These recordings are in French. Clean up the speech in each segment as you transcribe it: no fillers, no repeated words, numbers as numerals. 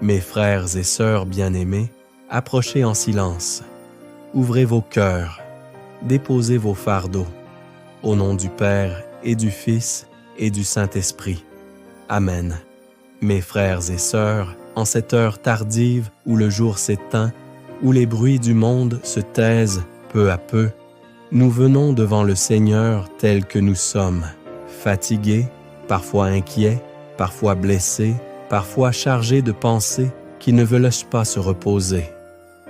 Mes frères et sœurs bien-aimés, approchez en silence. Ouvrez vos cœurs, déposez vos fardeaux. Au nom du Père et du Fils et du Saint-Esprit. Amen. Mes frères et sœurs, en cette heure tardive où le jour s'éteint, où les bruits du monde se taisent peu à peu, nous venons devant le Seigneur tel que nous sommes, fatigués, parfois inquiets, parfois blessés, parfois chargés de pensées qui ne veulent pas se reposer.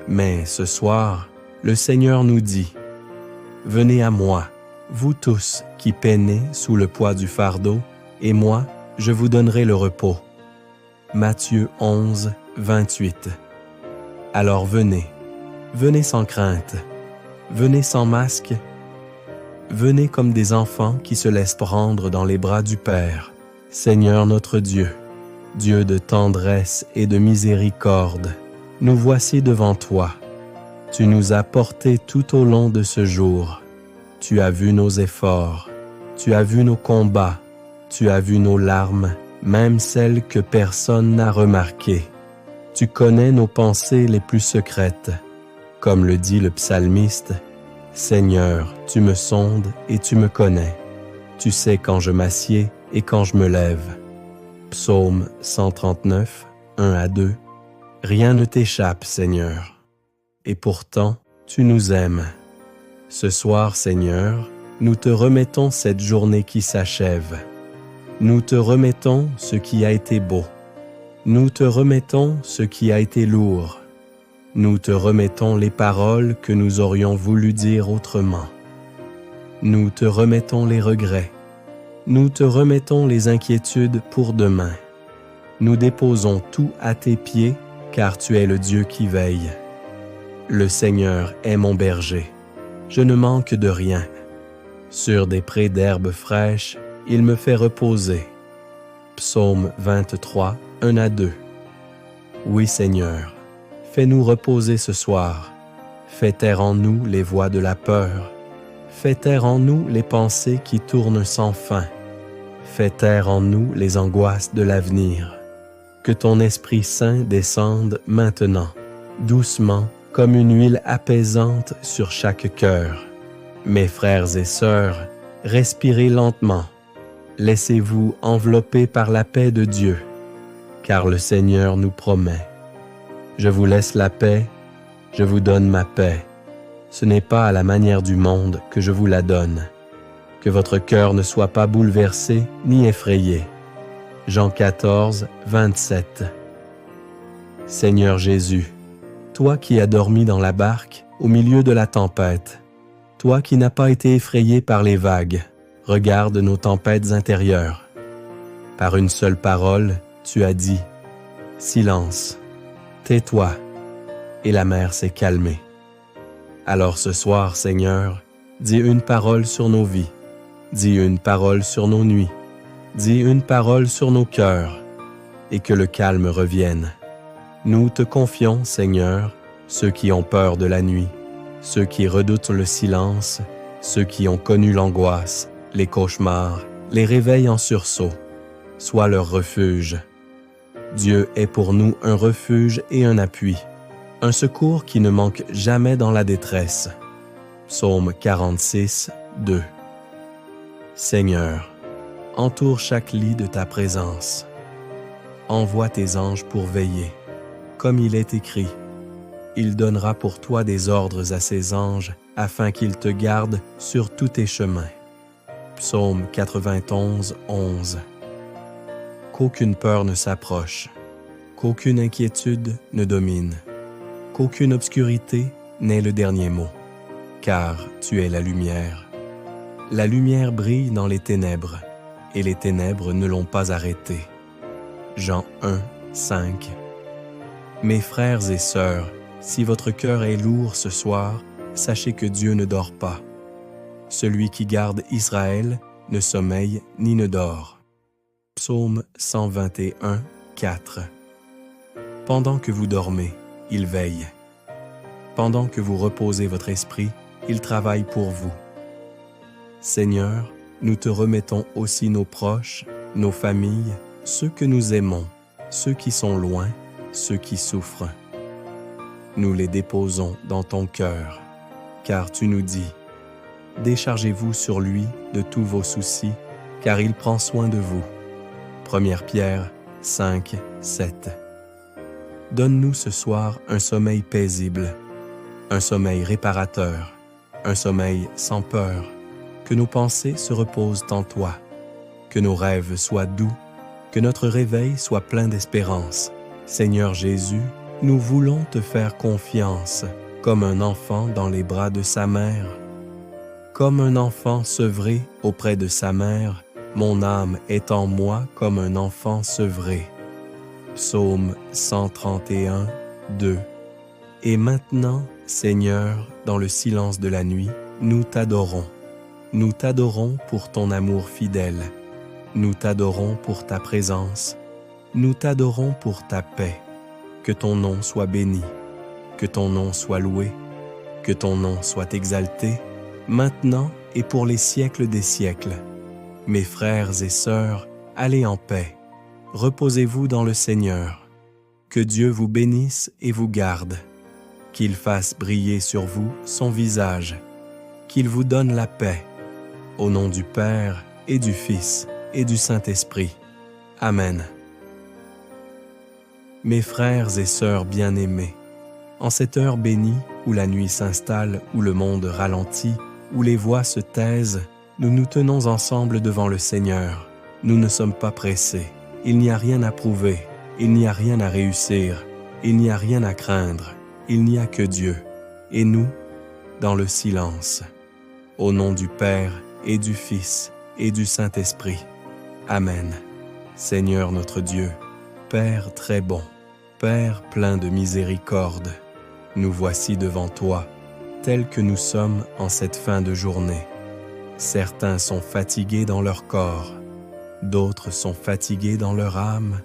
Mais ce soir, le Seigneur nous dit, « Venez à moi, vous tous qui peinez sous le poids du fardeau, et moi, je vous donnerai le repos. » Matthieu 11, 28. Alors venez, venez sans crainte, venez sans masque, venez comme des enfants qui se laissent prendre dans les bras du Père. Seigneur notre Dieu, Dieu de tendresse et de miséricorde, nous voici devant toi. Tu nous as portés tout au long de ce jour. Tu as vu nos efforts, tu as vu nos combats, tu as vu nos larmes, même celles que personne n'a remarquées. Tu connais nos pensées les plus secrètes. Comme le dit le psalmiste, « Seigneur, tu me sondes et tu me connais. Tu sais quand je m'assieds et quand je me lève. » Psaume 139, 1 à 2. Rien ne t'échappe, Seigneur. Et pourtant, tu nous aimes. Ce soir, Seigneur, nous te remettons cette journée qui s'achève. Nous te remettons ce qui a été beau. Nous te remettons ce qui a été lourd. Nous te remettons les paroles que nous aurions voulu dire autrement. Nous te remettons les regrets. Nous te remettons les inquiétudes pour demain. Nous déposons tout à tes pieds, car tu es le Dieu qui veille. Le Seigneur est mon berger. Je ne manque de rien. Sur des prés d'herbes fraîches, il me fait reposer. Psaume 23, 1 à 2. Oui, Seigneur, fais-nous reposer ce soir. Fais taire en nous les voix de la peur. Fais taire en nous les pensées qui tournent sans fin. Fais taire en nous les angoisses de l'avenir. Que ton Esprit Saint descende maintenant, doucement, comme une huile apaisante sur chaque cœur. Mes frères et sœurs, respirez lentement. Laissez-vous envelopper par la paix de Dieu, car le Seigneur nous promet. Je vous laisse la paix, je vous donne ma paix. Ce n'est pas à la manière du monde que je vous la donne. Que votre cœur ne soit pas bouleversé ni effrayé. Jean 14, 27. Seigneur Jésus, toi qui as dormi dans la barque au milieu de la tempête, toi qui n'as pas été effrayé par les vagues, regarde nos tempêtes intérieures. Par une seule parole, tu as dit « Silence, tais-toi » et la mer s'est calmée. Alors ce soir, Seigneur, dis une parole sur nos vies, dis une parole sur nos nuits, dis une parole sur nos cœurs, et que le calme revienne. Nous te confions, Seigneur, ceux qui ont peur de la nuit, ceux qui redoutent le silence, ceux qui ont connu l'angoisse, les cauchemars, les réveils en sursaut. Sois leur refuge. Dieu est pour nous un refuge et un appui, un secours qui ne manque jamais dans la détresse. Psaume 46, 2. Seigneur, entoure chaque lit de ta présence. Envoie tes anges pour veiller. Comme il est écrit, il donnera pour toi des ordres à ses anges afin qu'ils te gardent sur tous tes chemins. Psaume 91, 11. Qu'aucune peur ne s'approche, qu'aucune inquiétude ne domine, qu'aucune obscurité n'ait le dernier mot, car tu es la lumière. La lumière brille dans les ténèbres, et les ténèbres ne l'ont pas arrêtée. Jean 1, 5. Mes frères et sœurs, si votre cœur est lourd ce soir, sachez que Dieu ne dort pas. Celui qui garde Israël ne sommeille ni ne dort. Psaume 121, 4. Pendant que vous dormez, il veille. Pendant que vous reposez votre esprit, il travaille pour vous. Seigneur, nous te remettons aussi nos proches, nos familles, ceux que nous aimons, ceux qui sont loin, ceux qui souffrent. Nous les déposons dans ton cœur, car tu nous dis, « Déchargez-vous sur lui de tous vos soucis, car il prend soin de vous. » 1 Pierre 5, 7. Donne-nous ce soir un sommeil paisible, un sommeil réparateur, un sommeil sans peur, que nos pensées se reposent en toi, que nos rêves soient doux, que notre réveil soit plein d'espérance. Seigneur Jésus, nous voulons te faire confiance, comme un enfant dans les bras de sa mère. Comme un enfant sevré auprès de sa mère, mon âme est en moi comme un enfant sevré. Psaume 131, 2. Et maintenant, Seigneur, dans le silence de la nuit, nous t'adorons. Nous t'adorons pour ton amour fidèle. Nous t'adorons pour ta présence. Nous t'adorons pour ta paix. Que ton nom soit béni. Que ton nom soit loué. Que ton nom soit exalté, maintenant et pour les siècles des siècles. Mes frères et sœurs, allez en paix. Reposez-vous dans le Seigneur. Que Dieu vous bénisse et vous garde. Qu'il fasse briller sur vous son visage. Qu'il vous donne la paix. Au nom du Père et du Fils et du Saint-Esprit. Amen. Mes frères et sœurs bien-aimés, en cette heure bénie où la nuit s'installe, où le monde ralentit, où les voix se taisent, nous nous tenons ensemble devant le Seigneur. Nous ne sommes pas pressés. Il n'y a rien à prouver. Il n'y a rien à réussir. Il n'y a rien à craindre. Il n'y a que Dieu. Et nous, dans le silence. Au nom du Père et du Fils et du Saint-Esprit. Amen. Seigneur notre Dieu, Père très bon, Père plein de miséricorde, nous voici devant toi, tels que nous sommes en cette fin de journée. Certains sont fatigués dans leur corps, d'autres sont fatigués dans leur âme,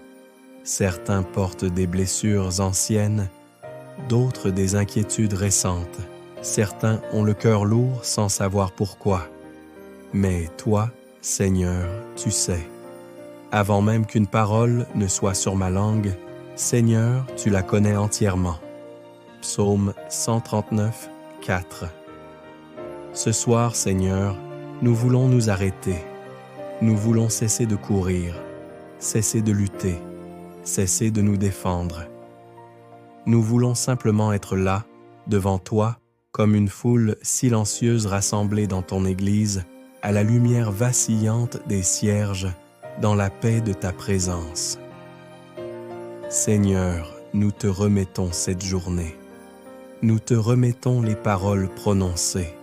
certains portent des blessures anciennes, d'autres des inquiétudes récentes, certains ont le cœur lourd sans savoir pourquoi. Mais toi, Seigneur, tu sais. Avant même qu'une parole ne soit sur ma langue, Seigneur, tu la connais entièrement. Psaume 139, 4. Ce soir, Seigneur, nous voulons nous arrêter. Nous voulons cesser de courir, cesser de lutter, cesser de nous défendre. Nous voulons simplement être là, devant toi, comme une foule silencieuse rassemblée dans ton Église, à la lumière vacillante des cierges, dans la paix de ta présence. Seigneur, nous te remettons cette journée. Nous te remettons les paroles prononcées.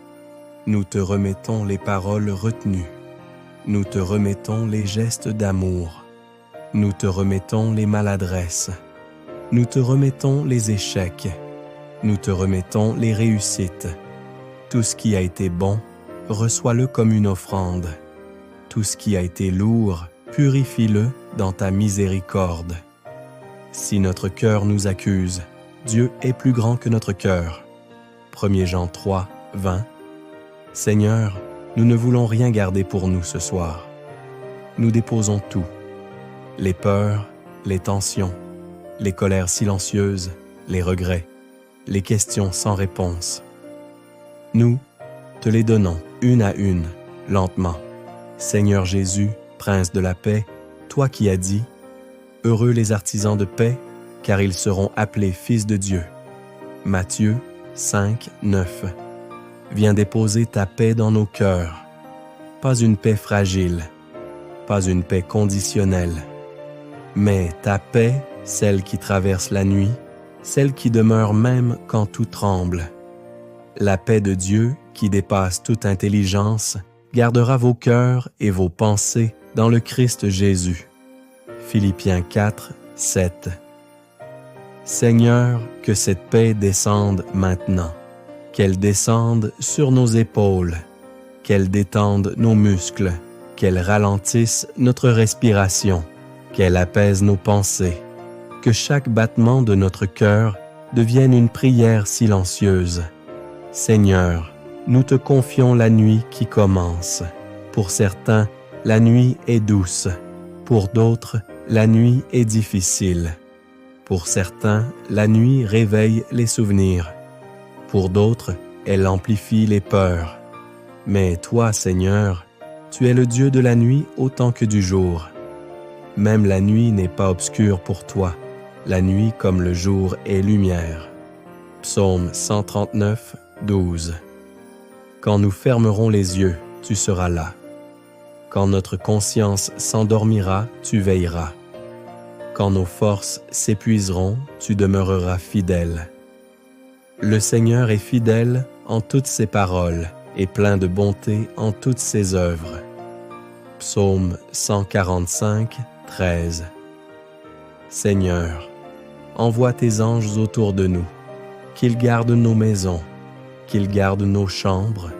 Nous te remettons les paroles retenues. Nous te remettons les gestes d'amour. Nous te remettons les maladresses. Nous te remettons les échecs. Nous te remettons les réussites. Tout ce qui a été bon, reçois-le comme une offrande. Tout ce qui a été lourd, purifie-le dans ta miséricorde. Si notre cœur nous accuse, Dieu est plus grand que notre cœur. 1 Jean 3, 20. Seigneur, nous ne voulons rien garder pour nous ce soir. Nous déposons tout. Les peurs, les tensions, les colères silencieuses, les regrets, les questions sans réponse. Nous te les donnons une à une, lentement. Seigneur Jésus, Prince de la paix, toi qui as dit « Heureux les artisans de paix, car ils seront appelés fils de Dieu. » Matthieu 5, 9. Viens déposer ta paix dans nos cœurs. Pas une paix fragile, pas une paix conditionnelle, mais ta paix, celle qui traverse la nuit, celle qui demeure même quand tout tremble. La paix de Dieu, qui dépasse toute intelligence, gardera vos cœurs et vos pensées dans le Christ Jésus. Philippiens 4, 7. Seigneur, que cette paix descende maintenant, qu'elle descende sur nos épaules, qu'elle détende nos muscles, qu'elle ralentisse notre respiration, qu'elle apaise nos pensées, que chaque battement de notre cœur devienne une prière silencieuse. Seigneur, nous te confions la nuit qui commence. Pour certains, la nuit est douce. Pour d'autres, la nuit est difficile. Pour certains, la nuit réveille les souvenirs. Pour d'autres, elle amplifie les peurs. Mais toi, Seigneur, tu es le Dieu de la nuit autant que du jour. Même la nuit n'est pas obscure pour toi. La nuit comme le jour est lumière. Psaume 139, 12. Quand nous fermerons les yeux, tu seras là. Quand notre conscience s'endormira, tu veilleras. Quand nos forces s'épuiseront, tu demeureras fidèle. Le Seigneur est fidèle en toutes ses paroles et plein de bonté en toutes ses œuvres. Psaume 145, 13. Seigneur, envoie tes anges autour de nous, qu'ils gardent nos maisons, qu'ils gardent nos chambres,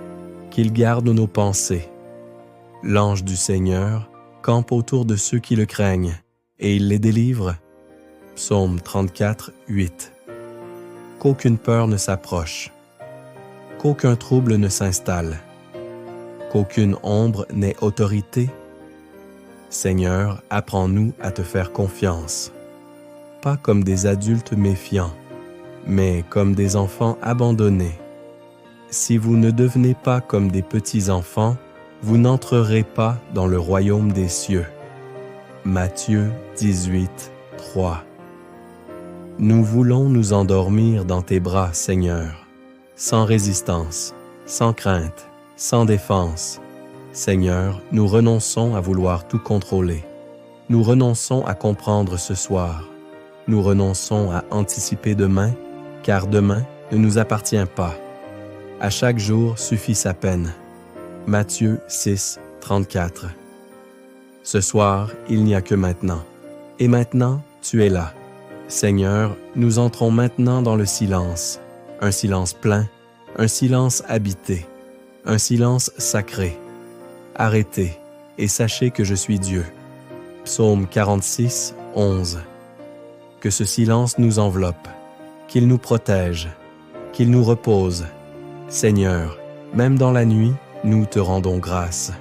qu'ils gardent nos pensées. L'ange du Seigneur campe autour de ceux qui le craignent, et il les délivre. Psaume 34, 8. Qu'aucune peur ne s'approche, qu'aucun trouble ne s'installe, qu'aucune ombre n'ait autorité. Seigneur, apprends-nous à te faire confiance, pas comme des adultes méfiants, mais comme des enfants abandonnés. Si vous ne devenez pas comme des petits-enfants, vous n'entrerez pas dans le royaume des cieux. Matthieu 18, 3. Nous voulons nous endormir dans tes bras, Seigneur, sans résistance, sans crainte, sans défense. Seigneur, nous renonçons à vouloir tout contrôler. Nous renonçons à comprendre ce soir. Nous renonçons à anticiper demain, car demain ne nous appartient pas. À chaque jour suffit sa peine. Matthieu 6, 34. Ce soir, il n'y a que maintenant. Et maintenant, tu es là. Seigneur, nous entrons maintenant dans le silence. Un silence plein, un silence habité, un silence sacré. Arrêtez et sachez que je suis Dieu. Psaume 46, 11. Que ce silence nous enveloppe, qu'il nous protège, qu'il nous repose. Seigneur, même dans la nuit, nous te rendons grâce,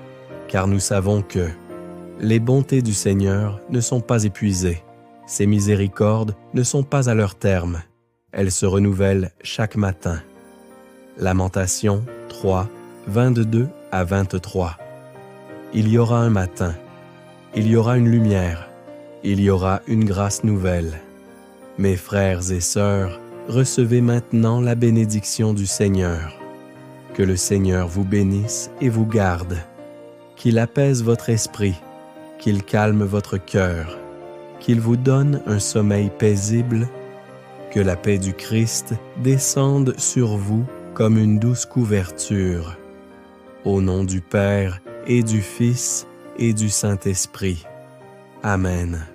car nous savons que les bontés du Seigneur ne sont pas épuisées, ses miséricordes ne sont pas à leur terme, elles se renouvellent chaque matin. Lamentation 3, 22 à 23. Il y aura un matin, il y aura une lumière, il y aura une grâce nouvelle. Mes frères et sœurs, recevez maintenant la bénédiction du Seigneur. Que le Seigneur vous bénisse et vous garde, qu'il apaise votre esprit, qu'il calme votre cœur, qu'il vous donne un sommeil paisible, que la paix du Christ descende sur vous comme une douce couverture. Au nom du Père et du Fils et du Saint-Esprit. Amen.